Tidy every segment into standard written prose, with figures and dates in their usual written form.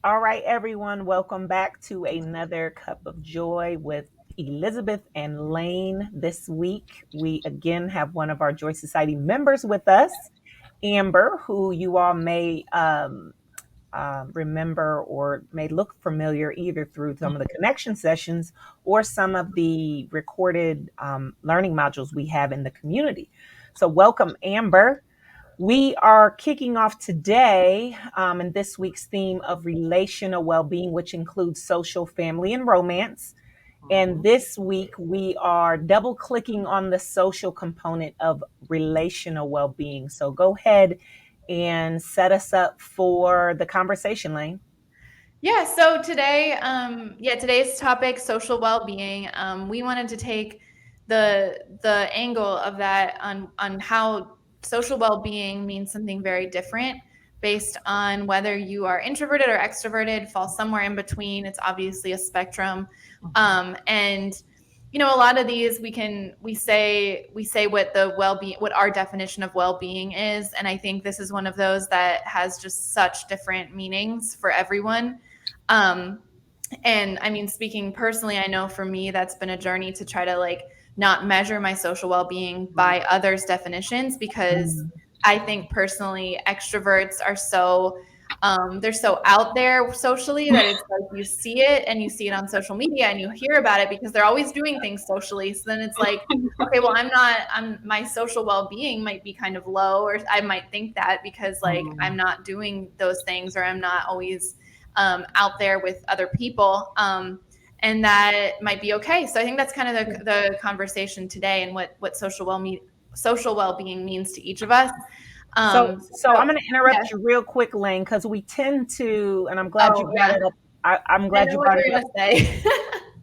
All right, everyone, welcome back to another Cup of Joy with Elizabeth and Lane. This week, we again have one of our Joy Society members with us, Amber, who you all may remember or may look familiar either through some of the connection sessions or some of the recorded learning modules we have in the community. So, welcome, Amber. We are kicking off today in this week's theme of relational well being, which includes social, family, and romance. And this week, we are double clicking on the social component of relational well being. So go ahead and set us up for the conversation, Lane. Yeah, so today, today's topic, social well-being. We wanted to take the angle of that on how social well-being means something very different based on whether you are introverted or extroverted, fall somewhere in between. It's obviously a spectrum. And a lot of these we say what the well-being, what our definition of well-being is, and I think this is one of those that has just such different meanings for everyone. um and I mean, speaking personally, I know for me that's been a journey to try to not measure my social well-being by others definitions, because I think personally extroverts are so they're so out there socially that it's like you see it and you see it on social media and you hear about it because they're always doing things socially. So then it's like, okay, well, I'm my social well-being might be kind of low, or I might think that because I'm not doing those things, or I'm not always out there with other people. And that might be okay. So I think that's kind of the conversation today, and what social well-being means to each of us. So I'm So going to yeah. interrupt you real quick, Lane, because we tend to, and I'm glad you Oh brought yeah. it up. I'm I glad you know what brought it you're up. gonna say.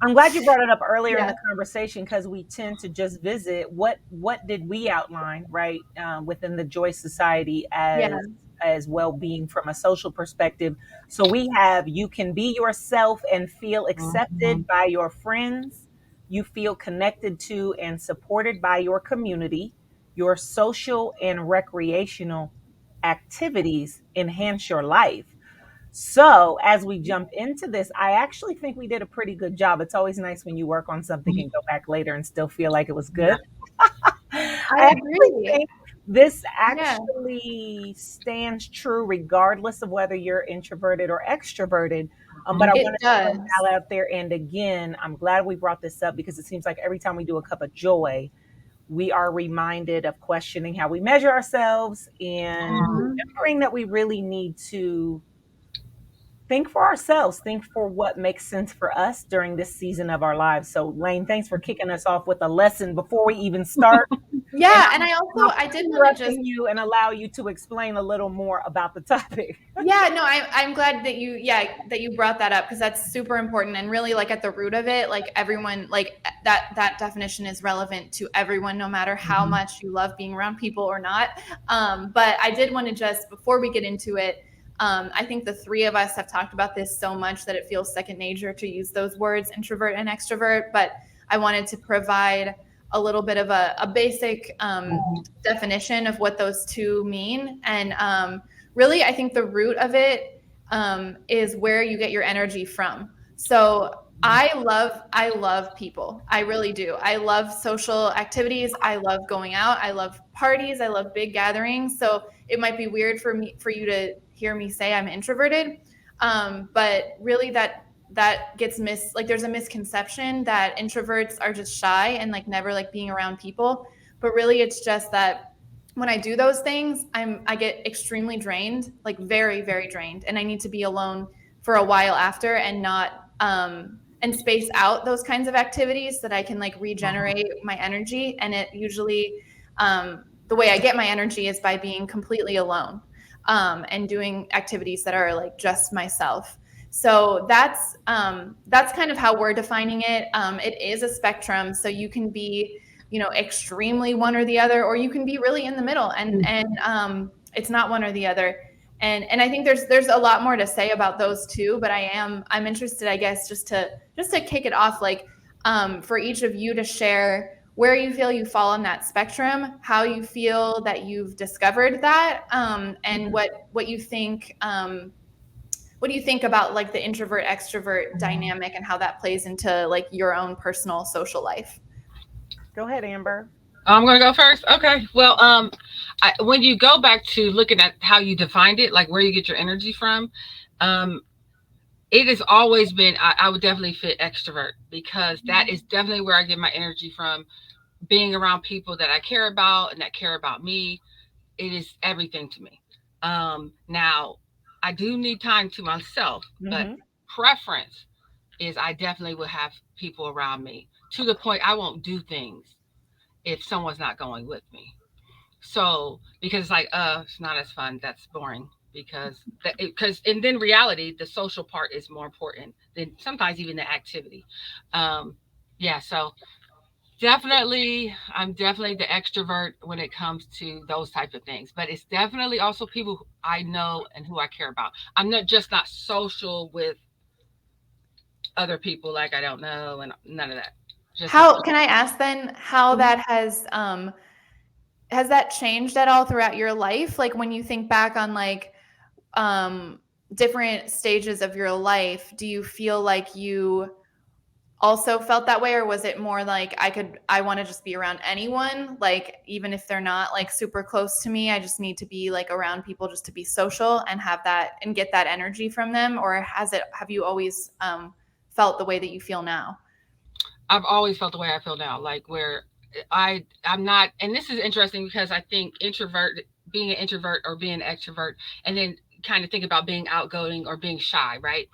I'm glad you brought it up earlier in Yeah. the conversation because we tend to just visit what did we outline right within the Joy Society Yeah. as well-being from a social perspective. So we have you can be yourself and feel accepted by your friends. You feel connected to and supported by your community. Your social and recreational activities enhance your life. So, as we jump into this, I actually think we did a pretty good job. It's always nice when you work on something and go back later and still feel like it was good. I I actually agree. think this Yeah. actually stands true regardless of whether you're introverted or extroverted. But I It want to throw does. that out there. And again, I'm glad we brought this up because it seems like every time we do a cup of joy, we are reminded of questioning how we measure ourselves and Mhm. remembering that we really need to think for ourselves, think for what makes sense for us during this season of our lives. So, Lane, thanks for kicking us off with a lesson before we even start. And Yeah, and I'm, I and also I'm I did want to just interrupting you and allow you to explain a little more about the topic. yeah, no, I'm glad that you brought that up, because that's super important, and really like at the root of it, like everyone, like that definition is relevant to everyone, no matter how much you love being around people or not. But I did want to just, before we get into it, I think the three of us have talked about this so much that it feels second nature to use those words, introvert and extrovert. But I wanted to provide a little bit of a basic definition of what those two mean. And really, I think the root of it is where you get your energy from. So I love people. I really do. I love social activities. I love going out. I love parties. I love big gatherings. So it might be weird for you to hear me say I'm introverted, but really that gets like there's a misconception that introverts are just shy and like never like being around people, but really it's just that when I do those things, I get extremely drained, like very, very drained, and I need to be alone for a while after, and not and space out those kinds of activities so that I can like regenerate my energy. And it usually the way I get my energy is by being completely alone, and doing activities that are like just myself. So that's kind of how we're defining it. It is a spectrum, so you can be, extremely one or the other, or you can be really in the middle, and it's not one or the other. And I think there's a lot more to say about those two, but I'm interested, I guess, just to kick it off, like for each of you to share where you feel you fall on that spectrum, how you feel that you've discovered that, and what you think what do you think about like the introvert extrovert dynamic and how that plays into like your own personal social life? Go ahead, Amber. I'm gonna go first. Okay. Well, when you go back to looking at how you defined it, like where you get your energy from, um, it has always been. I would definitely fit extrovert because that is definitely where I get my energy from. Being around people that I care about and that care about me, it is everything to me. Now, I do need time to myself, but Mm-hmm. preference is I definitely will have people around me to the point I won't do things if someone's not going with me. So because like it's not as fun, that's boring because and then reality the social part is more important than sometimes even the activity. Um yeah, so definitely I'm definitely the extrovert when it comes to those type of things, but it's definitely also people who I know and who I care about. I'm not social with other people like I don't know and none of that. Just with How can I ask then how Mhm. that has that changed at all throughout your life? Like when you think back on like um different stages of your life, do you feel like you also felt that way, or was it more like I want to just be around anyone, like even if they're not like super close to me, I just need to be like around people just to be social and have that and get that energy from them? Or have you always felt the way that you feel now? I've always felt the way I feel now, like where I'm not, and this is interesting because I think being an introvert or being an extrovert, and then kind of think about being outgoing or being shy, right?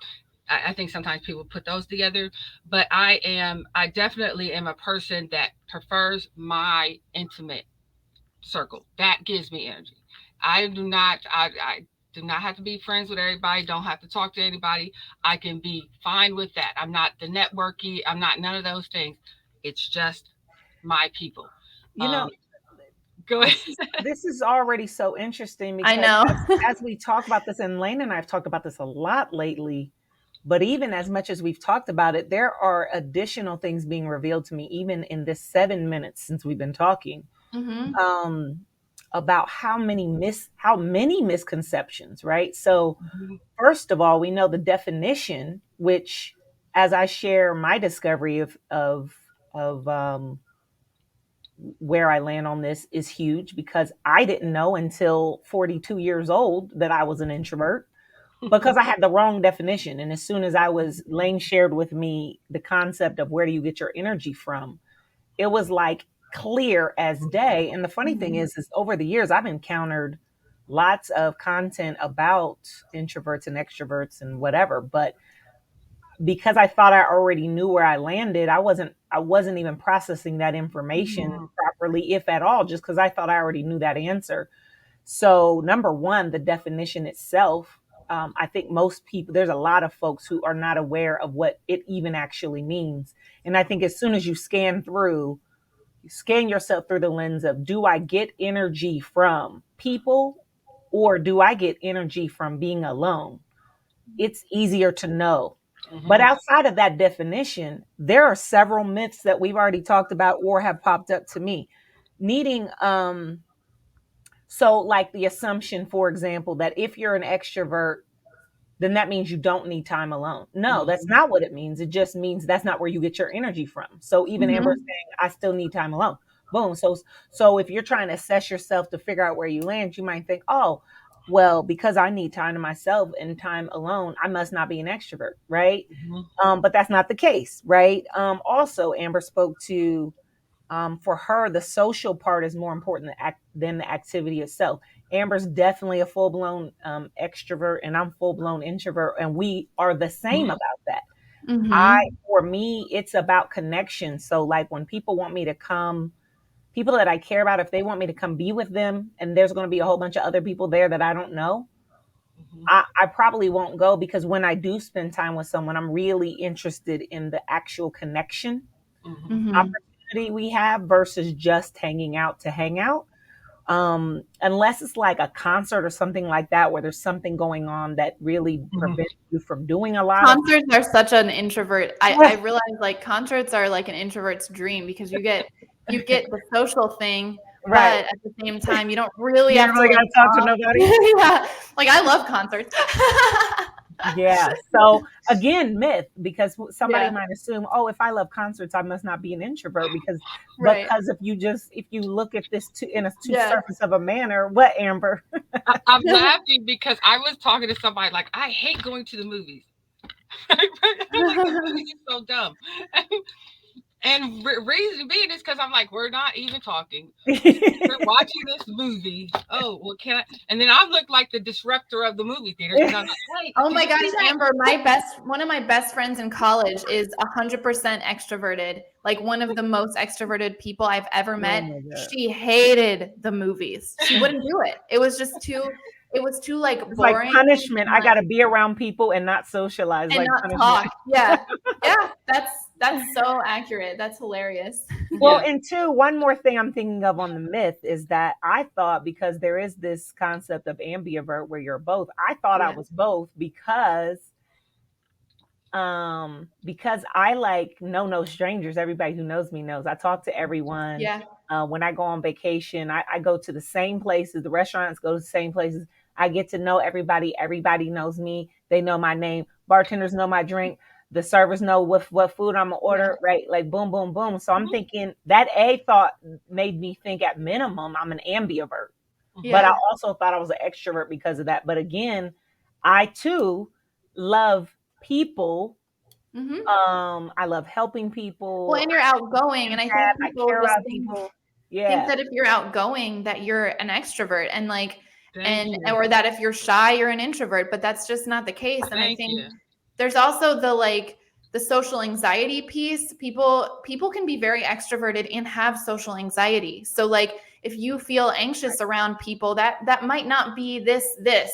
I think sometimes people put those together, but I definitely am a person that prefers my intimate circle. That gives me energy. I do not have to be friends with everybody, don't have to talk to anybody. I can be fine with that. I'm not the networky, I'm not none of those things. It's just my people. You know, Um, go ahead. this is already so interesting I because know. as we talk about this, and Lane and I have talked about this a lot lately, but even as much as we've talked about it, there are additional things being revealed to me, even in this 7 minutes since we've been talking, Hmm. um, about how many misconceptions, right? So Mhm. first of all, we know the definition, which, as I share my discovery of where I land on this, is huge because I didn't know until 42 years old that I was an introvert because I had the wrong definition. And as soon as Lane shared with me the concept of where do you get your energy from, it was like clear as day. And the funny thing is over the years, I've encountered lots of content about introverts and extroverts and whatever, but because I thought I already knew where I landed, I wasn't even processing that information Mhm. properly, if at all, just because I thought I already knew that answer. So number one, the definition itself, I think most people, there's a lot of folks who are not aware of what it even actually means. And I think as soon as you scan yourself through the lens of, do I get energy from people or do I get energy from being alone? It's easier to know. But Mhm. outside of that definition, there are several myths that we've already talked about or have popped up to me. Needing so like the assumption, for example, that if you're an extrovert, then that means you don't need time alone. No, that's Mhm. not what it means. It just means that's not where you get your energy from. So even Amber Hmm. saying, I still need time alone. Boom. So if you're trying to assess yourself to figure out where you land, you might think, oh, well, because I need time to myself and time alone, I must not be an extrovert, right? Mhm. But that's not the case, right? Also, Amber spoke to, for her, the social part is more important than the activity itself. Amber's definitely a full blown extrovert, and I'm full blown introvert, and we are the same about that. Hmm. For me, it's about connection. So, like when people want me to come, people that I care about, if they want me to come be with them, and there's going to be a whole bunch of other people there that I don't know, Mhm. I probably won't go because when I do spend time with someone, I'm really interested in the actual connection Mhm. Hmm. opportunity we have versus just hanging out to hang out. Unless it's like a concert or something like that where there's something going on that really Mhm. prevents you from doing a lot of Concerts are such an introvert. I realize like concerts are like an introvert's dream because you get the social thing, right. but at the same time you don't really You ain't have to really like gotta talk to talk. nobody. Yeah. Like I love concerts. Yeah. So again, myth, because somebody Yeah. might assume, oh, if I love concerts, I must not be an introvert Right. because if you look at this in a too Yeah. surface of a manner, what, Amber? I'm laughing because I was talking to somebody like, I hate going to the movies. I'm like, this movie is so dumb. And reason being is because I'm like, we're not even talking. We're watching this movie. Oh, well, can I? And then I look like the disruptor of the movie theater because I'm like, hey, Oh did my you gosh, see that? Amber, one of my best friends in college is 100% extroverted. Like one of the most extroverted people I've ever Oh met. my God. She hated the movies. She wouldn't do it. It was too like It's like boring punishment. and I got like to be around people and not socialize, and like not punishment. talk. Yeah. Yeah, that's so accurate. That's hilarious. Well, Yeah. and two, one more thing I'm thinking of on the myth is that I thought, because there is this concept of ambivert where you're both, I thought I Yeah. was both because I like know no strangers. Everybody who knows me knows I talk to everyone. Yeah. When I go on vacation, I go to the same places. The restaurants go to the same places. I get to know everybody. Everybody knows me. They know my name. Bartenders know my drink. The servers know what food I'm gonna Yeah. order. Right, like boom, boom, boom. So I'm Mhm. thinking that a thought made me think at minimum I'm an ambivert, but I Yeah. also thought I was an extrovert because of that. But again, I too love people. Hmm. I love helping people. Well, and you're outgoing, and I think I people care just about people. think Yeah, that if you're outgoing that you're an extrovert and like Thank you. or that if you're shy you're an introvert, but that's just not the case. And I Thank think you. there's also the social anxiety piece. People can be very extroverted and have social anxiety. So like if you feel anxious around people, that might not be this.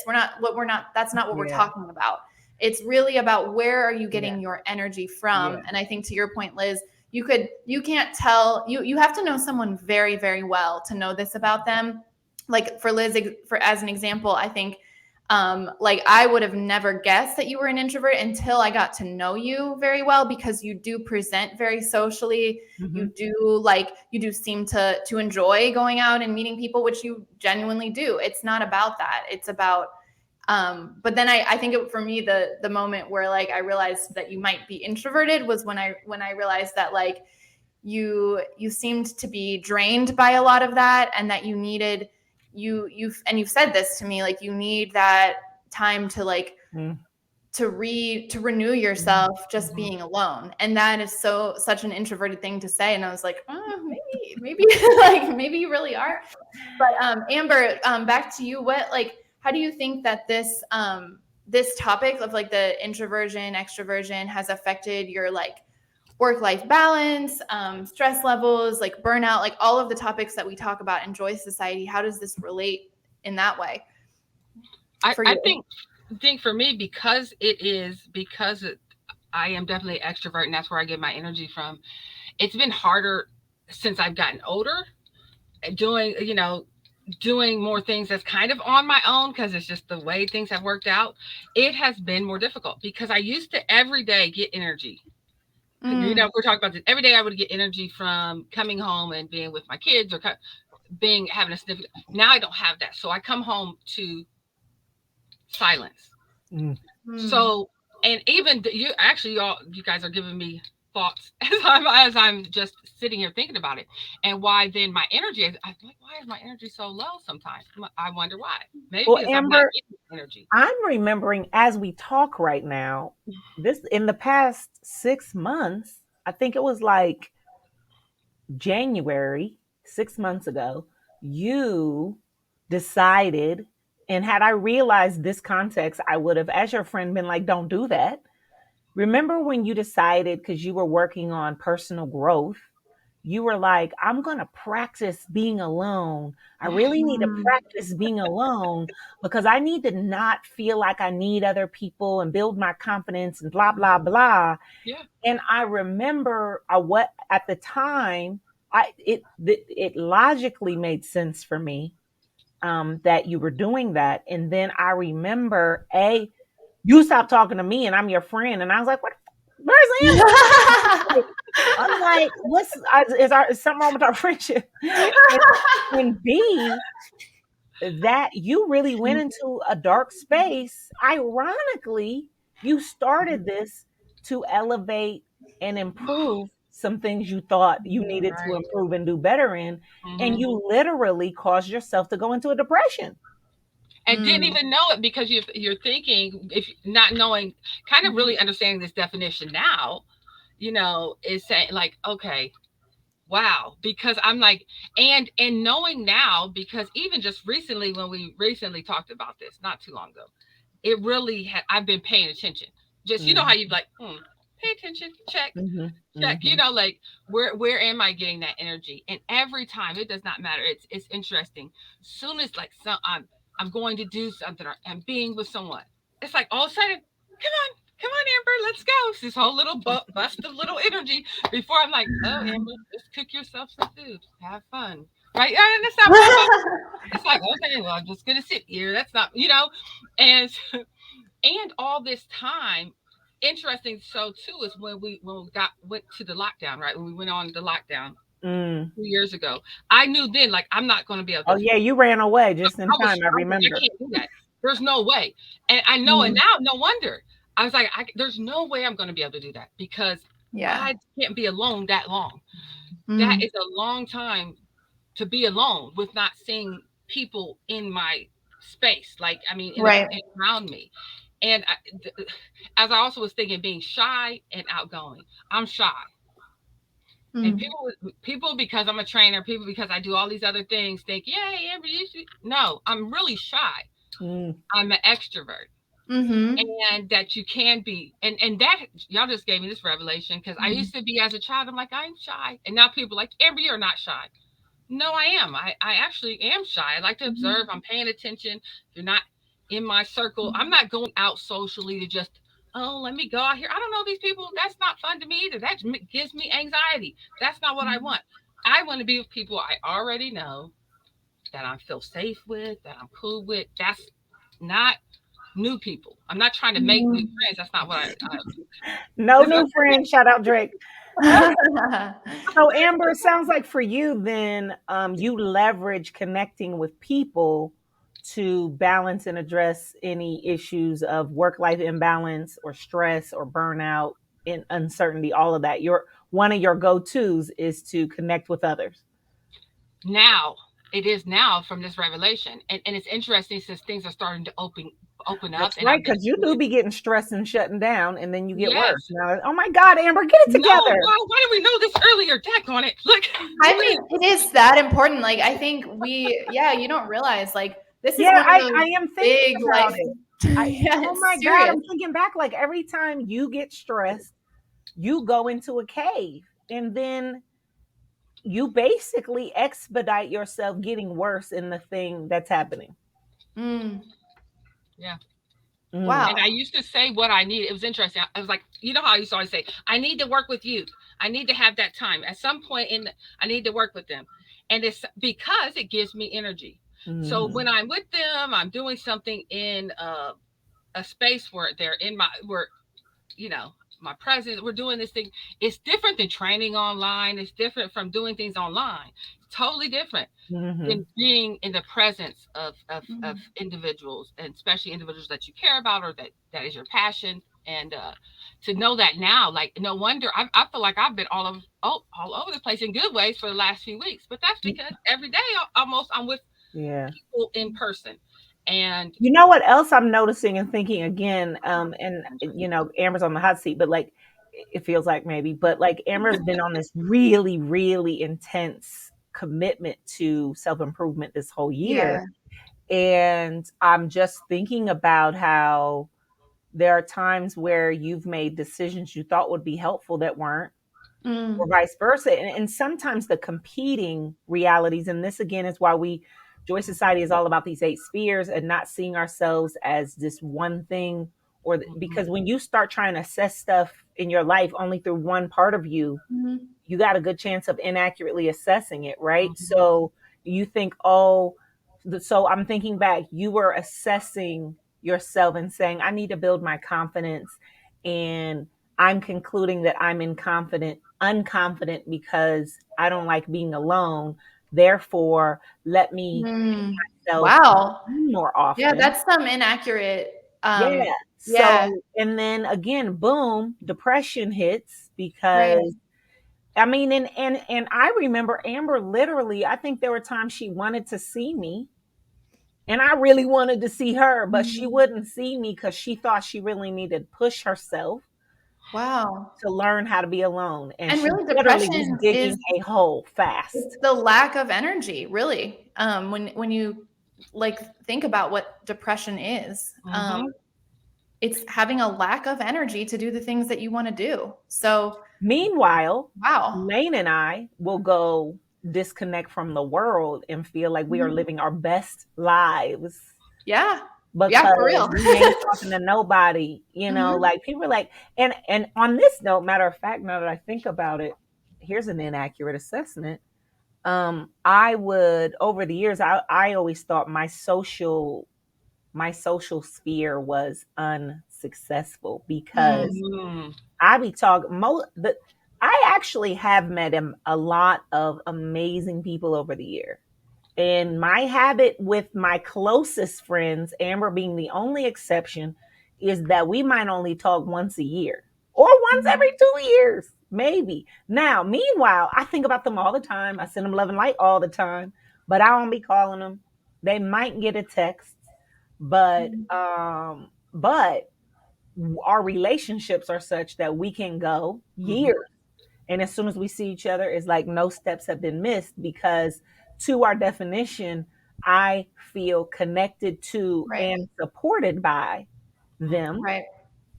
We're not that's not what we're yeah, talking about. It's really about where are you yeah, getting your energy from. yeah. And I think to your point, Liz, you can't tell, you have to know someone very, very well to know this about them. Like for Liz, for as an example, I think like I would have never guessed that you were an introvert until I got to know you very well, because you do present very socially. Hmm. You do seem to enjoy going out and meeting people, which you genuinely do. It's not about that. It's about but then I think for me the moment where like I realized that you might be introverted was when I realized that like you seemed to be drained by a lot of that, and that you needed you've said this to me, like you need that time to like Mm-hmm. to renew yourself just Hmm. being alone. And that is such an introverted thing to say. And I was like, maybe like maybe you really are. But Amber, back to you. What like how do you think that this topic of like the introversion extroversion has affected your like work-life balance, stress levels, like burnout, like all of the topics that we talk about in Joy Society? How does this relate in that way I, for I you? think for me, because I am definitely an extrovert and that's where I get my energy from. It's been harder since I've gotten older, doing, doing more things that's kind of on my own because it's just the way things have worked out. It has been more difficult because I used to every day get energy. Mm, We're talking about this every day. I would get energy from coming home and being with my kids or being having a significant. Now I don't have that, so I come home to silence. mm. So, and even you actually, you guys are giving me thoughts as I'm just sitting here thinking about it, and why then my energy. I'm like, why is my energy so low sometimes? I wonder why. Maybe Well, because I'm not Amber, getting energy. I'm remembering as we talk right now, this in the past 6 months, I think it was like January, 6 months ago, you decided, and had I realized this context, I would have, as your friend, been like, don't do that. Remember when you decided, because you were working on personal growth, you were like, I'm going to practice being alone. I really need to Mm. practice being alone because I need to not feel like I need other people and build my confidence and blah, blah, blah. Yeah. And I remember what at the time, it logically made sense for me that you were doing that. And then I remember, you stopped talking to me and I'm your friend. And I was like, what? Where's Amber? I'm like, is something wrong with our friendship? And, and B, that you really went into a dark space, ironically, You started this to elevate and improve some things you thought you needed to Right. improve and do better in, and Hmm. you literally caused yourself to go into a depression. And didn't even know it because you're thinking, if not knowing, kind of really understanding this definition now, is saying like, okay, wow, because I'm like, and knowing now, because even just recently, when we recently talked about this not too long ago, it really had, I've been paying attention. Just, how Mm-hmm. you like, pay attention, check, Mm-hmm. check, Mm-hmm. like where am I getting that energy? And every time, it does not matter. It's interesting. Soon as like I'm going to do something, or I'm being with someone, it's like all of a sudden, come on, Amber, let's go. It's this whole little bust of little energy before I'm like, oh, Amber, just cook yourself some food, have fun, right? And it's not fun, but it's like, okay, well, I'm just gonna sit here. That's not, and and all this time, interesting. So too is when we went to the lockdown, right? When we went on the lockdown Mm. 2 years ago, I knew then, like, I'm not going to be able Oh to. yeah, you ran away just in I was time. I like, I remember. can't do that. There's no way. And I know, and now, no wonder. I was like, there's no way I'm going to be able to do that because Yeah. I can't be alone that long. That Mm. is a long time to be alone with not seeing people in my space. Like, I mean, Right. around me. And as I also was thinking, being shy and outgoing, I'm shy. And Mm. people, because I'm a trainer, people because I do all these other things, think, yeah, Amber, you should. No, I'm really shy. Mm. I'm an extrovert. Mm-hmm. And that you can be, and that y'all just gave me this revelation, because I used to be, as a child, I'm like, I'm shy, and now people are like, Amber, you're not shy. No, I am. I actually am shy. I like to observe. I'm paying attention. You're not in my circle. I'm not going out socially to just, oh, let me go out here. I don't know these people. That's not fun to me either. That gives me anxiety. That's not what I want. I want to be with people I already know, that I feel safe with, that I'm cool with. That's not new people. I'm not trying to make new friends. That's not what No that's new friends. Shout out Drake. Mm-hmm. So Amber, it sounds like for you then, you leverage connecting with people to balance and address any issues of work-life imbalance or stress or burnout and uncertainty, all of that. Your one of your go-tos is to connect with others. now. It is now from this revelation, and it's interesting, since things are starting to open up, That's and right, I've been because you seeing do it. be getting stressed and shutting down, and then you get worse. Yes. Now, oh my God, Amber, get it No, together. why did we know this earlier? Deck on it. Look, I what mean, is it is that important. Like, I think yeah, you don't realize, like, this is Yeah, one of those I am thinking big about life. it. I Yeah, Oh it's my God, serious. I'm thinking back, like every time you get stressed, you go into a cave and then you basically expedite yourself getting worse in the thing that's happening. Mm. Yeah. Mm. And I Wow. used to say what I needed. It was interesting. I was like, how I used to always say, I need to work with youth. I need to have that time. At some point I need to work with them. And it's because it gives me energy. So Hmm. when I'm with them, I'm doing something in a space where they're in you know, my presence. We're doing this thing. It's different than training online. It's different from doing things online. It's totally different Hmm. than being in the presence of Mm. individuals, and especially individuals that you care about, or that is your passion. And to know that now, like, no wonder I feel like I've been all over the place in good ways for the last few weeks. But that's because every day almost I'm with Yeah. people in person. And You know what else I'm noticing and thinking again, and Amber's on the hot seat, but like it feels like maybe, but like Amber's been on this really, really intense commitment to self improvement this whole year. Yeah. And I'm just thinking about how there are times where you've made decisions you thought would be helpful that weren't, or Mm. vice versa. And sometimes the competing realities, and this again is why Joy Society is all about these 8 spheres and not seeing ourselves as this one thing, mhm, because when you start trying to assess stuff in your life only through one part of you, Mhm. you got a good chance of inaccurately assessing it, right? mhm, So you think, oh, so I'm thinking back, you were assessing yourself and saying, I need to build my confidence. And I'm concluding that I'm unconfident because I don't like being alone. Therefore, let me Mm. self Wow. more Yeah, often. that's some inaccurate Yeah. Yeah. So, and then again, boom, depression hits Right. because I mean, and I remember Amber literally, I think there were times she wanted to see me and I really wanted to see her, but she Mhm. wouldn't see me because she thought she really needed to push herself Wow. to learn how to be alone. And And she really, literally was depression is digging a hole it's fast. the lack of energy, really. When you like think about what depression is, Mm-hmm. it's having a lack of energy to do the things that you want to do. So, Meanwhile, wow. Lane and I will go disconnect from the world and feel like we are Mhm. living our best lives Yeah. Yeah, because for real. we ain't talking to nobody, Mhm. like people are like, and on this note, matter of fact, now that I think about it, here's an inaccurate assessment. I would over the years, I always thought my social sphere was unsuccessful because Mm-hmm. I be talking I actually have met a lot of amazing people over the year. And my habit with my closest friends, Amber being the only exception, is that we might only talk once a year or once every 2 years, maybe. Now, meanwhile, I think about them all the time. I send them love and light all the time, but I don't be calling them. They might get a text, but Mhm. but our relationships are such that we can go Mm-hmm. years. And as soon as we see each other, it's like no steps have been missed because, to our definition, I feel connected to Right. and supported by Mm-hmm. them, Right.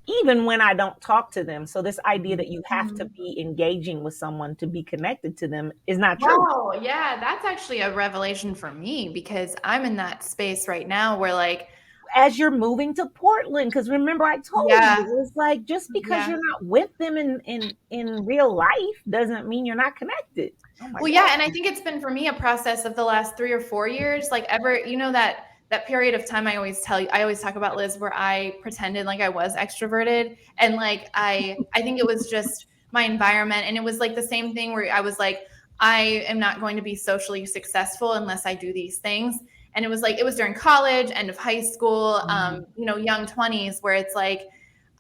even when I don't talk to them. So, this idea that you have to Mhm. be engaging with someone to be connected to them is not true. Wow, yeah, that's actually a revelation for me because I'm in that space right now where like, As you're moving to Portland, because remember, I told yeah, you, it's like just because yeah. you're not with them in real life doesn't mean you're not connected. Oh my Well, God. yeah, and I think it's been for me a process of the last 3 or 4 years, like ever, that period of time I always talk about, Liz, where I pretended like I was extroverted and like I think it was just my environment and it was like the same thing where I was like I am not going to be socially successful unless I do these things. And it was like it was during college, end of high school, Mm-hmm. young 20s where it's like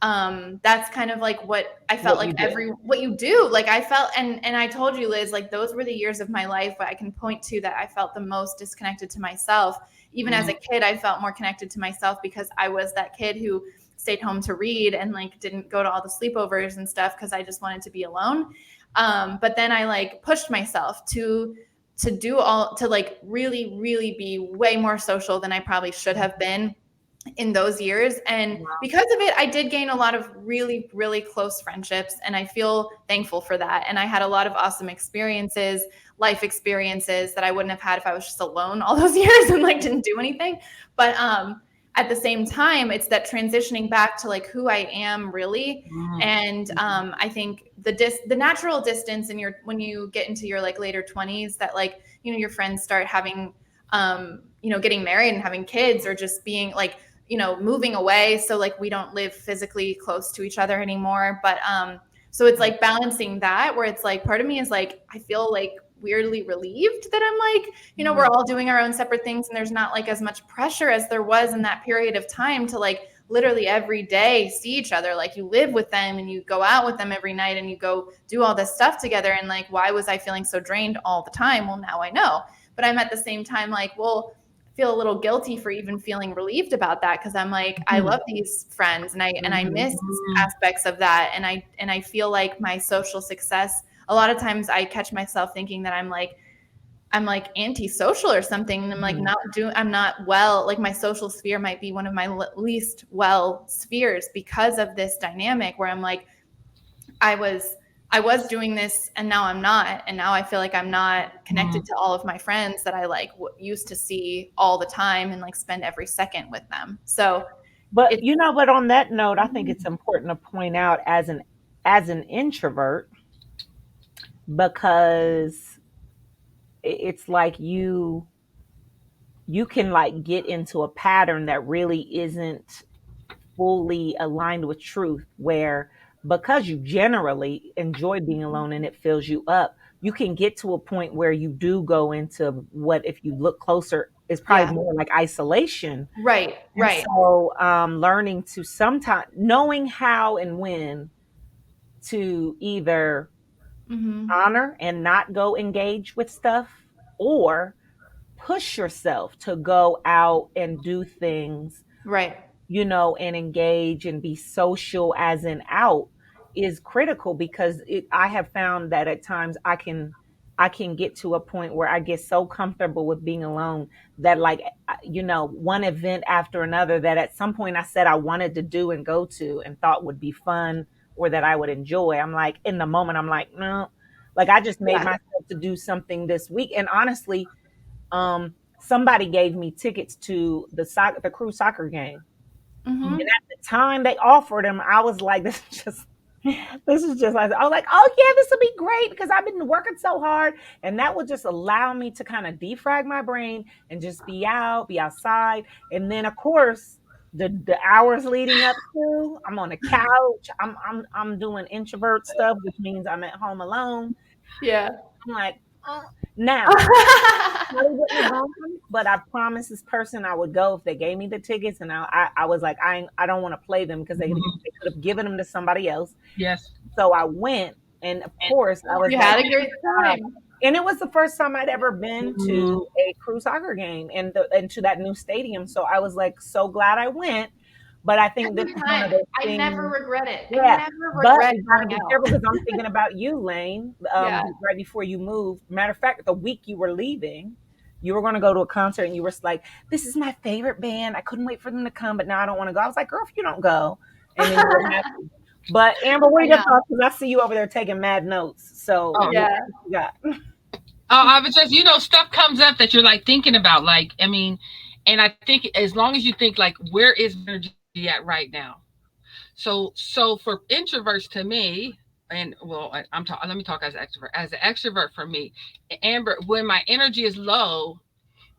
that's kind of like what I felt What like you do. what you do. Like I felt and I told you, Liz, like those were the years of my life where I can point to that I felt the most disconnected to myself. Even as Mm-hmm. a kid, I felt more connected to myself because I was that kid who stayed home to read and like didn't go to all the sleepovers and stuff because I just wanted to be alone. But then I like pushed myself to do all to like really really be way more social than I probably should have been in those years. And Wow. because of it, I did gain a lot of really, really close friendships. And I feel thankful for that. And I had a lot of awesome experiences, life experiences that I wouldn't have had if I was just alone all those years and like didn't do anything. But at the same time, it's that transitioning back to like who I am really. And I think the natural distance in your when you get into your like later 20s that like your friends start having getting married and having kids or just being like moving away. So like we don't live physically close to each other anymore. But so it's like balancing that where it's like part of me is like, I feel like weirdly relieved that I'm like, we're all doing our own separate things and there's not like as much pressure as there was in that period of time to like literally every day see each other. Like you live with them and you go out with them every night and you go do all this stuff together. And like, why was I feeling so drained all the time? Well, now I know. But I'm at the same time like, well, feel a little guilty for even feeling relieved about that because I'm like I love these friends and I miss Mm-hmm. aspects of that and I feel like my social success a lot of times I catch myself thinking that I'm like antisocial or something and I'm not well, like my social sphere might be one of my least well spheres because of this dynamic where I'm like I was I was doing this and now I'm not. And now I feel like I'm not connected to all of my friends that I like used to see all the time and like spend every second with them. So But it's but on that note, I think it's important to point out as an introvert because it's like you can like get into a pattern that really isn't fully aligned with truth where because you generally enjoy being alone and it fills you up, you can get to a point where you do go into what if you look closer is probably Yeah. more like isolation. Right. And Right. so learning to sometimes knowing how and when to either Mm-hmm. honor and not go engage with stuff, or push yourself to go out and do things, Right. and engage and be social as in out, is critical, because I have found that at times I can get to a point where I get so comfortable with being alone that, like, one event after another that at some point I said I wanted to do and go to and thought would be fun or that I would enjoy, I'm like, in the moment, I'm like, no. Like, I just made Yeah. myself to do something this week, and honestly, somebody gave me tickets to the crew soccer game, Mm-hmm. and at the time they offered them, I was like, this is just like, I was like, oh yeah, this will be great because I've been working so hard. And that would just allow me to kind of defrag my brain and just be outside. And then of course, the hours leading up to, I'm on the couch, I'm doing introvert stuff, which means I'm at home alone. Yeah. I'm like, oh. Now probably wouldn't have gone, but I promised this person I would go if they gave me the tickets, and I was like, I don't want to play them because they could have given them to somebody else. Yes. So I went, and of And course I was You like, had a great wow. time. And it was the first time I'd ever been Mhm. to a crew soccer game and to that new stadium. So I was like so glad I went. But I think this Every is one of time. those I never things. regret it. I Yeah, never but regret you gotta going be out. careful because I'm thinking about you, Lane. Yeah. Right before you moved. Matter of fact, the week you were leaving, you were going to go to a concert, and you were like, "This is my favorite band. I couldn't wait for them to come, but now I don't want to go." I was like, "Girl, if you don't go," and then you were happy. But Amber, what are I your know. thoughts? Because I see you over there taking mad notes. So Oh, Yeah. you got. I was just, stuff comes up that you're like thinking about. Like, I mean, and I think as long as you think like, where is energy at right now? So for introverts to me, and well, I'm talking. Let me talk as an extrovert. As an extrovert for me, Amber, when my energy is low,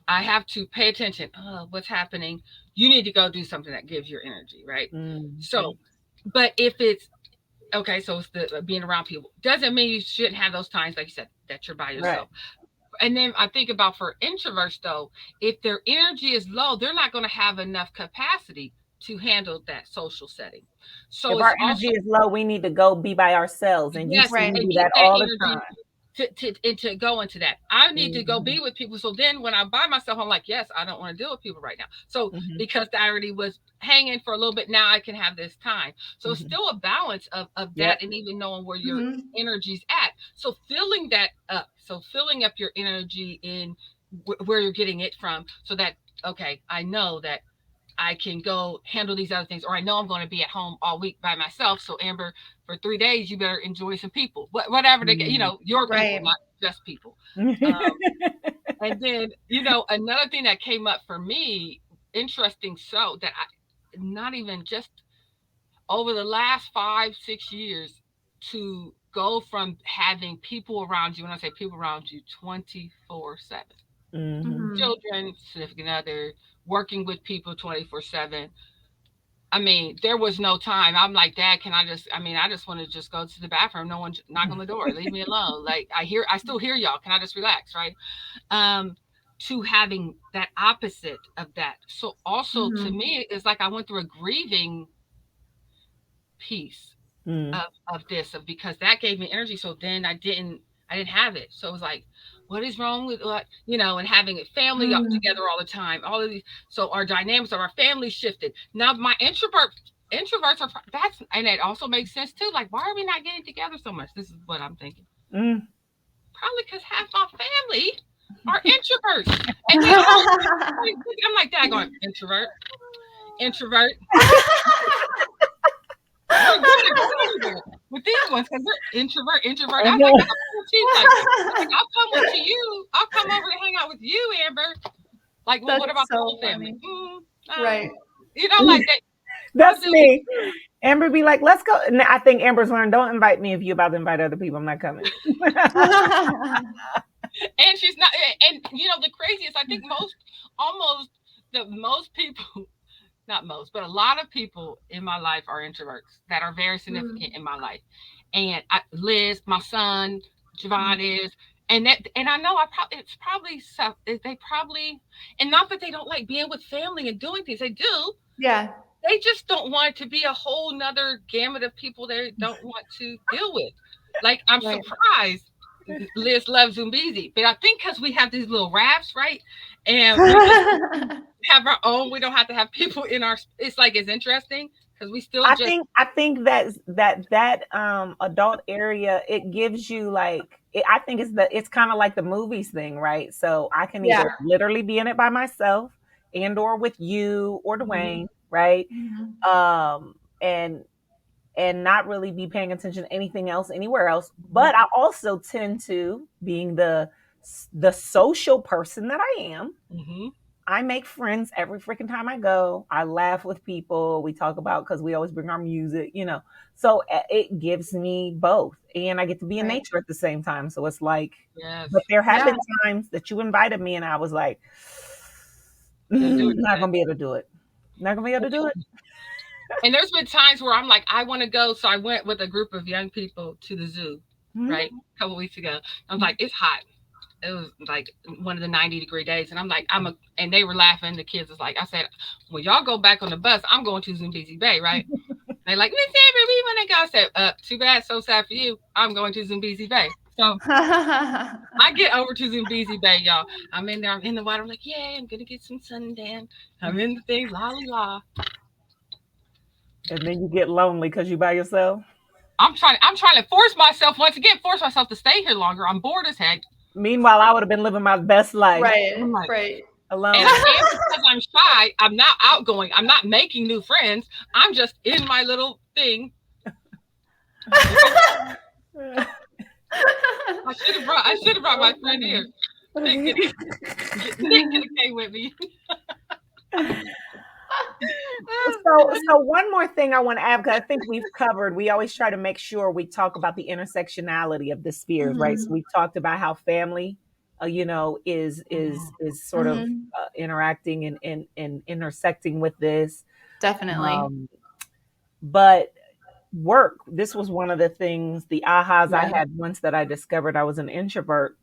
I have to pay attention. Oh, what's happening? You need to go do something that gives your energy, right? Mm, So, but if it's okay, so it's the being around people doesn't mean you shouldn't have those times, like you said, that you're by right. yourself. And then I think about for introverts though, if their energy is low, they're not going to have enough capacity to handle that social setting. So If it's our also energy is low, we need to go be by ourselves, and you yes, see Right. me and do keep that that all the energy time. to go into that. I need to go Hmm. be with people. So then when I'm by myself, I'm like, yes, I don't want to deal with people right now. So Hmm. because I already was hanging for a little bit, now I can have this time. So it's Hmm. still a balance of Yep. that and even knowing where your Mm-hmm. energy's at. So filling that up. So filling up your energy in where you're getting it from so that, okay, I know that I can go handle these other things, or I know I'm going to be at home all week by myself. So Amber, for 3 days, you better enjoy some people, whatever they get, Mm. your people, Right. not just people. Um, and then, another thing that came up for me, interesting, so that not even just over the last 5, 6 years, to go from having people around you, when I say people around you, 24/7, Hmm. Mm-hmm. children, significant other, working with people 24/7. I mean, there was no time. I'm like, Dad, can I just? I mean, I just want to just go to the bathroom. No one knock on the door. Leave me alone. Like I still hear y'all. Can I just relax, right? Um, to having that opposite of that. So also to Mm-hmm. me, it's like I went through a grieving piece Mm. of this, of because that gave me energy. So then I didn't have it. So it was like, what is wrong with what, and having it family up Mm-hmm. together all the time, all of these. So our dynamics of our family shifted. Now my introverts are that's, and it also makes sense too. Like, why are we not getting together so much? This is what I'm thinking. Mm. Probably because half my family are introverts, and they all. I'm like that going introvert. We're good at going with these ones because they're introvert. I was like, she's like, I'll come with to you. I'll come over to hang out with you, Amber. Like, well, That's what about the so whole family? funny. No. Right. Like that. I'll That's deal with me. Amber be like, let's go. And I think Amber's learned, don't invite me if you about to invite other people. I'm not coming. and she's not and the craziest, I think almost the most people, not most, but a lot of people in my life are introverts that are very significant Mm. in my life. And Liz, my son, Javon is. and I know it's probably stuff they probably, and not that they don't like being with family and doing things, they do. Yeah. They just don't want it to be a whole nother gamut of people they don't want to deal with. Like, I'm Right. surprised Liz loves Zumbizi, but I think because we have these little rafts, right? And we just have our own. We don't have to have people in our. It's like it's interesting because we still just. I think that adult area, it gives you like I think it's kind of like the movies thing, right? So I can Yeah. either literally be in it by myself and or with you or Mhm. Dwayne, right? Mhm. And not really be paying attention to anything else anywhere else. But I also tend to, being the social person that I am, Mm-hmm. I make friends every freaking time I go. I laugh with people. We talk about because we always bring our music, you know. So it gives me both, and I get to be in Right. nature at the same time. So it's like, Yes. but there have Yeah. been times that you invited me, and I was like, Can't do it not today. gonna be able to do it. Not gonna be able to do it. And there's been times where I'm like, I want to go. So I went with a group of young people to the zoo, Mhm. right? A couple weeks ago. I was like, it's hot. It was like one of the 90-degree days. And I'm like, and they were laughing. The kids was like, I said, when y'all go back on the bus, I'm going to Zambezi Bay, right? They like, Miss Amber, we want to go. I said, too bad, so sad for you. I'm going to Zambezi Bay. So I get over to Zambezi Bay, y'all. I'm in there, I'm in the water. I'm like, yeah, I'm gonna get some suntan. I'm in the thing, la la la. And then you get lonely because you by yourself. I'm trying to force myself once again, force myself to stay here longer. I'm bored as heck. Meanwhile, I would have been living my best life I'm Right. like, Right. and alone. because I'm shy, I'm not outgoing. I'm not making new friends. I'm just in my little thing. I should have brought my friend here. Nick could have came with me. So one more thing I want to add, because I think we've covered, we always try to make sure we talk about the intersectionality of the spheres, right? So Mhm. we talked about how family, is sort of Mhm. interacting and intersecting with this. Definitely. Um, but work, this was one of the things, the ahas I Yeah. had once that I discovered I was an introvert.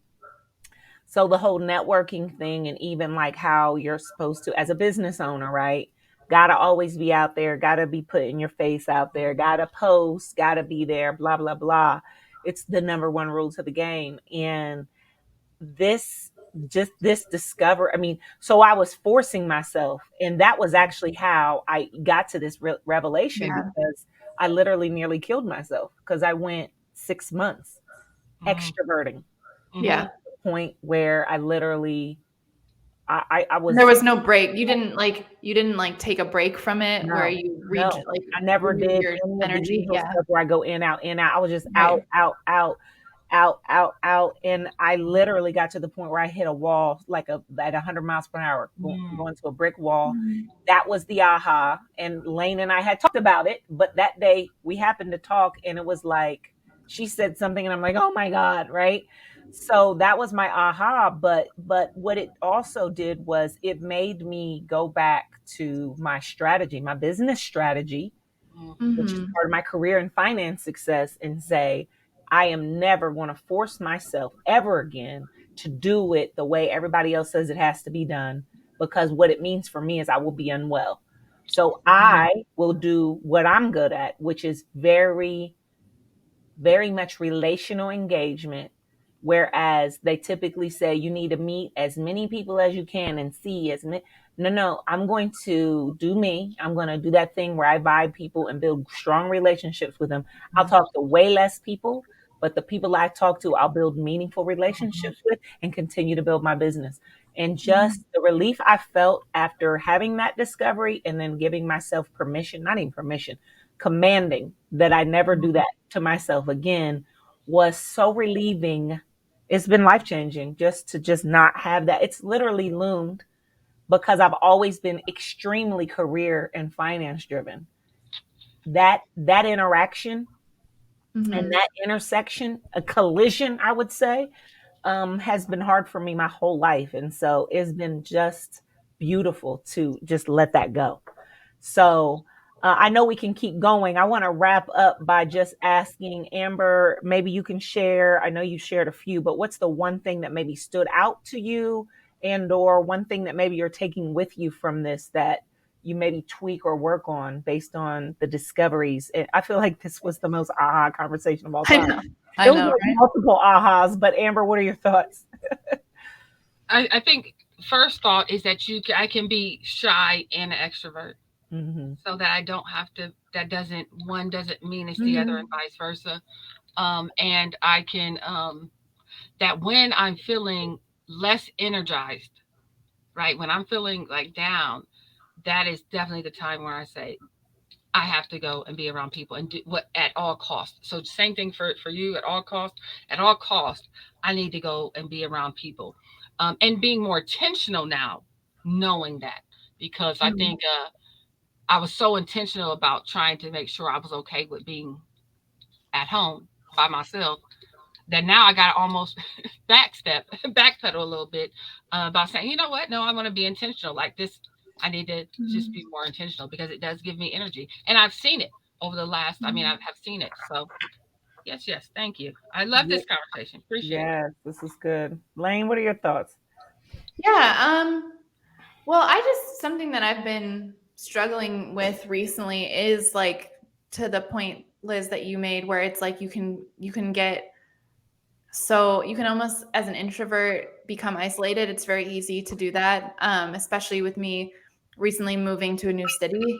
So the whole networking thing, and even like how you're supposed to, as a business owner, right? Gotta always be out there, gotta be putting your face out there, gotta post, gotta be there, blah, blah, blah. It's the number one rule to the game. And this, just this discover, I mean, so I was forcing myself. And that was actually how I got to this revelation, Yeah. because I literally nearly killed myself because I went 6 months extroverting Mm-hmm. Yeah. to the point where I literally I And there was was no break. You didn't like take a break from it where no, you no. like I never renewed did your any of the energy. usual Yeah. stuff where I go in, out, in, out. I was just out, Right. out, out, out, out, out. And I literally got to the point where I hit a wall like at 100 miles per hour, Mm-hmm. going to a brick wall. Mhm. That was the aha. And Lane and I had talked about it, but that day we happened to talk, and it was like she said something and I'm like, oh my God, right? So that was my aha. But what it also did was it made me go back to my strategy, my business strategy, which is Mhm. part of my career and finance success, and say, I am never going to force myself ever again to do it the way everybody else says it has to be done, because what it means for me is I will be unwell. So I will do what I'm good at, which is very, very much relational engagement. Whereas they typically say you need to meet as many people as you can and see as many. No, no, I'm going to do me. I'm going to do that thing where I vibe people and build strong relationships with them. I'll talk to way less people, but the people I talk to, I'll build meaningful relationships with and continue to build my business. And Mhm. just the relief I felt after having that discovery and then giving myself permission, not even permission, commanding that I never do that to myself again, was so relieving. It's been life changing just to just not have that. It's literally loomed because I've always been extremely career and finance driven. That interaction and Mhm. that intersection, a collision, I would say, has been hard for me my whole life. And so it's been just beautiful to just let that go. So I know we can keep going. I want to wrap up by just asking Amber, maybe you can share. I know you shared a few, but what's the one thing that maybe stood out to you, and or one thing that maybe you're taking with you from this that you maybe tweak or work on based on the discoveries? And I feel like this was the most aha conversation of all I time. know. I It was know, like right? multiple ahas, but Amber, what are your thoughts? I think first thought is that I can be shy and an extrovert, Hmm. so that I don't have to. That doesn't one doesn't mean it's the other, and Mhm. vice versa. And I can that when I'm feeling less energized, right? When I'm feeling like down, that is definitely the time where I say I have to go and be around people and do what at all costs. So same thing for you at all cost. At all cost, I need to go and be around people, and being more intentional now, knowing that because I Mhm. think I was so intentional about trying to make sure I was okay with being at home by myself that now I got to almost backpedal a little bit about saying, you know what? No, I want to be intentional. Like this, I need to just Mhm. be more intentional because it does give me energy, and I've seen it over the last. I mean, I Mhm. have seen it. So yes, yes, thank you. I love this conversation. Appreciate it. Yes, this is good. Lane, what are your thoughts? Yeah. Well, I just something that I've been struggling with recently is like to the point, Liz, that you made, where it's like you can get so you can almost as an introvert become isolated. It's very easy to do that, especially with me recently moving to a new city.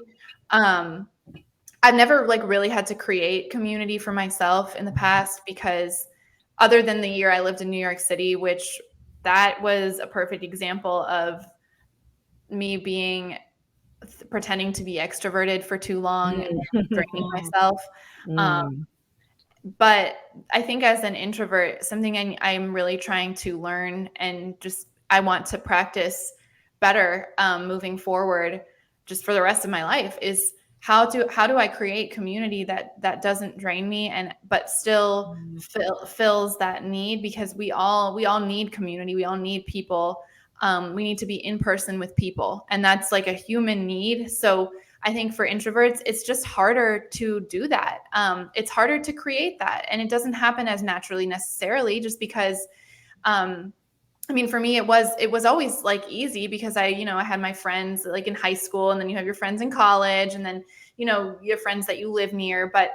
Um, I've never like really had to create community for myself in the past because other than the year I lived in New York City, which that was a perfect example of me being pretending to be extroverted for too long and draining Mm, myself. Um, Mm. but I think as an introvert, something I'm really trying to learn and just I want to practice better moving forward, just for the rest of my life, is how do I create community that doesn't drain me and but still fills that need, because we all need community, we all need people. We need to be in person with people, and that's like a human need. So I think for introverts, it's just harder to do that. It's harder to create that. And it doesn't happen as naturally necessarily just because, um, I mean, for me, it was always like easy because I had my friends like in high school, and then you have your friends in college, and then, you have friends that you live near. But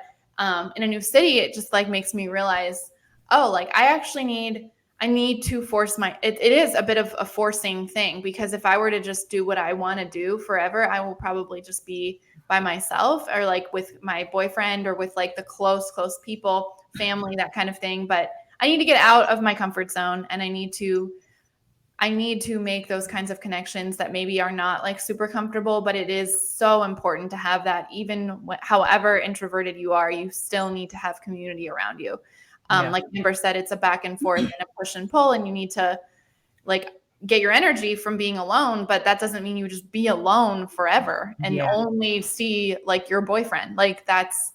in a new city, it just like makes me realize, oh, like I need to force it is a bit of a forcing thing, because if I were to just do what I want to do forever, I will probably just be by myself or like with my boyfriend or with like the close people, family, that kind of thing. But I need to get out of my comfort zone, and I need to make those kinds of connections that maybe are not like super comfortable, but it is so important to have that. Even however introverted you are, you still need to have community around you. Yeah. Like Amber said, it's a back and forth and a push and pull, and you need to like get your energy from being alone, but that doesn't mean you just be alone forever and Yeah. only see like your boyfriend. Like that's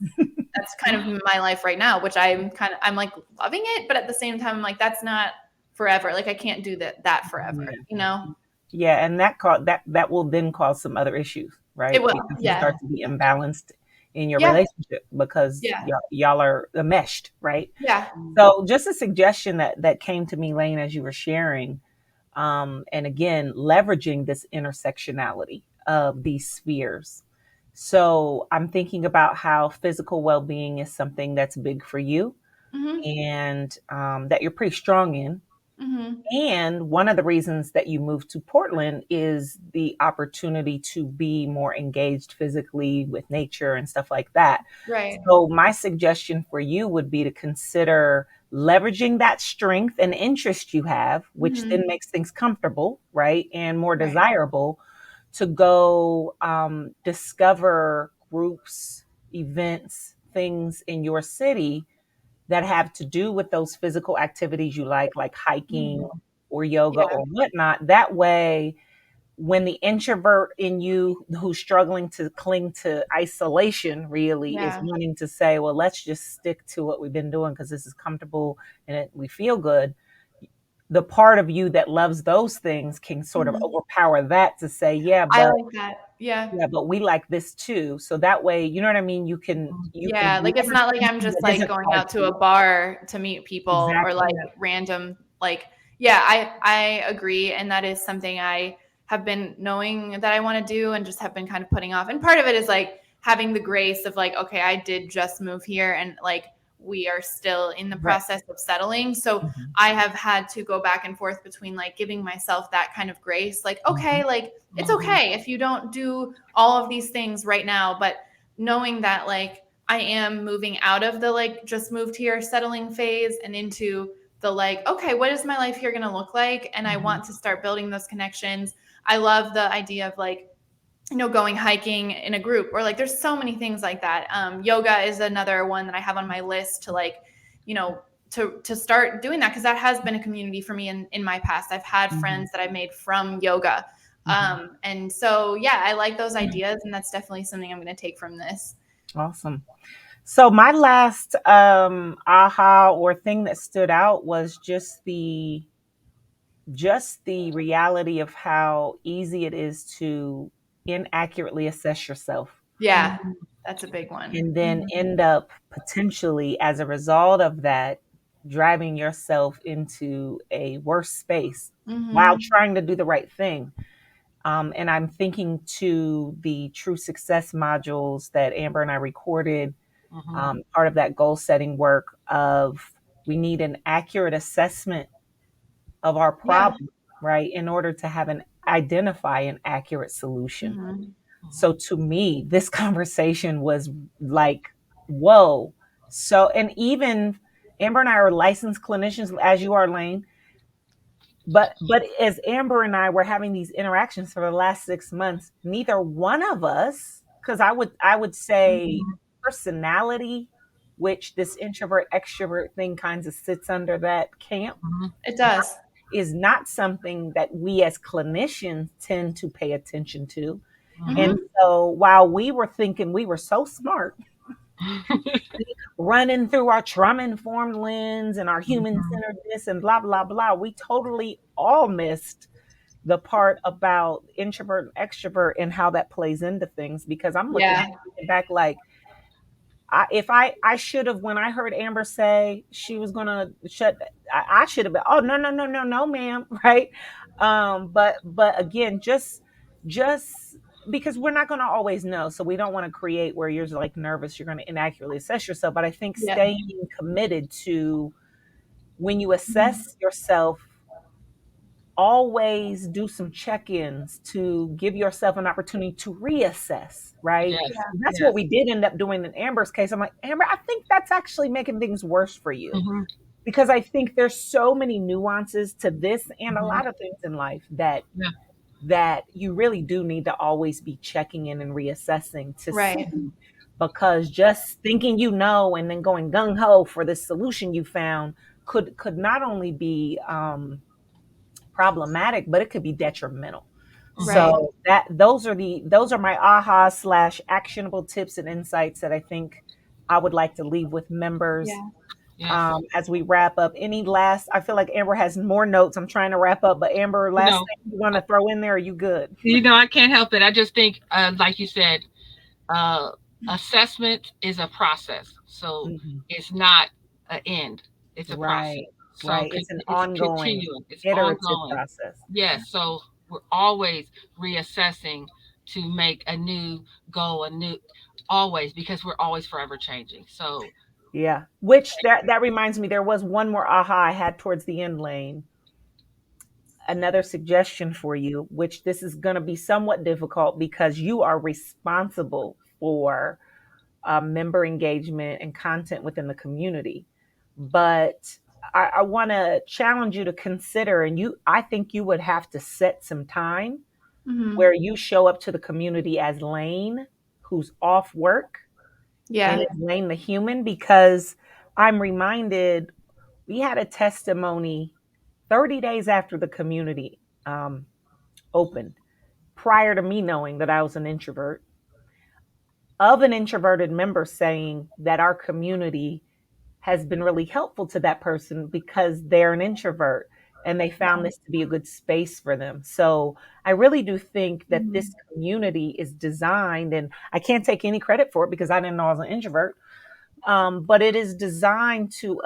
kind of my life right now, which I'm like loving it, but at the same time I'm like that's not forever. Like I can't do that forever, Yeah. you know? Yeah, and that will then cause some other issues, It right? will. Because you Yeah. start to be imbalanced in your Yeah. relationship because Yeah. y'all are enmeshed, right? Yeah. So just a suggestion that came to me, Lane, as you were sharing, and again, leveraging this intersectionality of these spheres. So I'm thinking about how physical well-being is something that's big for you Mhm. and that you're pretty strong in. Mhm. And one of the reasons that you moved to Portland is the opportunity to be more engaged physically with nature and stuff like that. Right. So, my suggestion for you would be to consider leveraging that strength and interest you have, which then Mhm. makes things comfortable, right? And more Right. desirable to go discover groups, events, things in your city that have to do with those physical activities you like hiking Mhm. or yoga Yeah. or whatnot. That way, when the introvert in you who's struggling to cling to isolation really is Yeah. wanting to say, well, let's just stick to what we've been doing because this is comfortable and we feel good. the part of you that loves those things can sort of Mhm. overpower that to say, yeah, I but like that. Yeah. we like this too. So that way, you know what I mean? You can Yeah, like it's love not like I'm something just that like isn't going hard out for to you. a bar to meet people or Exactly. like random like yeah, I agree and that is something I have been knowing that I want to do and just have been kind of putting off. And part of it is like having the grace of like okay, I did just move here and like we are still in the Right. process of settling. So Mhm. I have had to go back and forth between like giving myself that kind of grace like Mhm. okay, like it's okay if you don't do all of these things right now, but knowing that like I am moving out of the like just moved here settling phase and into the like, okay, what is my life here going to look like? And I Mhm. want to start building those connections. I love the idea of like, going hiking in a group or like there's so many things like that. Yoga is another one that I have on my list to like, you know, to start doing that because that has been a community for me in my past. I've had Mhm. friends that I've made from yoga. Mhm. And so yeah, I like those ideas and that's definitely something I'm going to take from this. Awesome. So my last aha or thing that stood out was just the reality of how easy it is to inaccurately assess yourself Yeah, that's a big one. and then end up potentially as a result of that driving yourself into a worse space while Mhm. trying to do the right thing. And I'm thinking to the True Success modules that Amber and I recorded, Mhm. part of that goal setting work of we need an accurate assessment of our Yeah. problem, right, in order to have an identify an accurate solution. Mhm. So to me, this conversation was like, whoa. So, and even Amber and I are licensed clinicians, as you are, Lane. But as Amber and I were having these interactions for the last 6 months, neither one of us, because I would say Mhm. personality, which this introvert extrovert thing kind of sits under that camp, Mhm. It does. is not something that we as clinicians tend to pay attention to. And Mhm. Mhm. so while we were thinking we were so smart, running through our trauma informed lens and our human Mhm. centeredness and blah, blah, blah, we totally all missed the part about introvert and extrovert and how that plays into things because I'm Yeah. looking back like, if I should have when I heard Amber say she was gonna shut, I should have been. Oh no, no, no, no, no, ma'am, right? But again, just because we're not gonna always know, so we don't want to create where you're like nervous, you're gonna inaccurately assess yourself. But I think Yeah. staying committed to when you Mhm. assess yourself, always do some check-ins to give yourself an opportunity to reassess, right? Yes. Yeah. That's what Yes. we did end up doing in Amber's case. I'm like, Amber, I think that's actually making things worse for you Mhm. because I think there's so many nuances to this and a Mhm. lot of things in life that Yeah. you really do need to always be checking in and reassessing to Right. see, because just thinking and then going gung ho for the solution you found could not only be problematic, but it could be detrimental. Right. So those are my aha slash actionable tips and insights that I think I would like to leave with members Yeah. Yes. as we wrap up. Any last? I feel like Amber has more notes. I'm trying to wrap up, but Amber, You last know, thing you want to throw in there? Are you good? I can't help it. I just think, like you said, uh, assessment is a process, so Mhm. it's not an end. It's a process. Right, So right. It's an it's ongoing, continuing. It's iterative ongoing. process. Yes. So we're always reassessing to make a new goal, a new always because we're always forever changing. So Yeah. Which that reminds me, there was one more aha I had towards the end, Lane. Another suggestion for you, which this is going to be somewhat difficult because you are responsible for member engagement and content within the community. But I want to challenge you to consider, and I think you would have to set some time Mhm. where you show up to the community as Lane, who's off work, and Yeah. as Lane the human, because I'm reminded we had a testimony 30 days after the community um, opened, prior to me knowing that I was an introvert, of an introverted member saying that our community has been really helpful to that person because they're an introvert. and they found this to be a good space for them. So I really do think that Mhm. this community is designed, and I can't take any credit for it because I didn't know I was an introvert. But it is designed to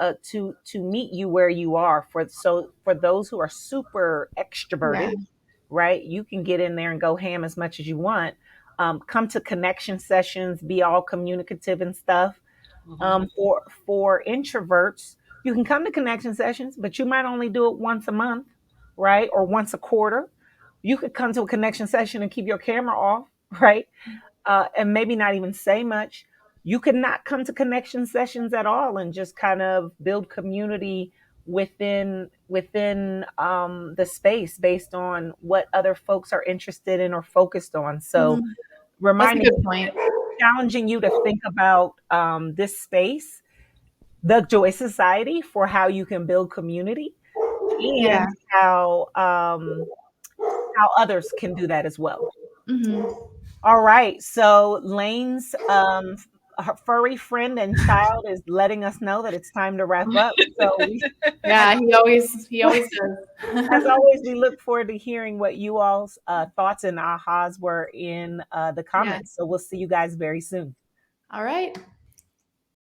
meet you where you are. For those who are super Yeah. extroverted, right? You can get in there and go ham as much as you want. Come to connection sessions, be all communicative and stuff. Mhm. For introverts, you can come to connection sessions, but you might only do it once a month, right? Or once a quarter. You could come to a connection session and keep your camera off, right? And maybe not even say much. You could not come to connection sessions at all and just kind of build community within the space based on what other folks are interested in or focused on. So Mhm. That's a reminding, good point. challenging you to think about this space, the Joy Society, for how you can build community Yeah. and how others can do that as well. Hmm. All right. So Lane's her furry friend and child is letting us know that it's time to wrap up. So Yeah, he always as does. always, we look forward to hearing what you all's thoughts and ahas were in the Yeah. comments. So we'll see you guys very soon. All right.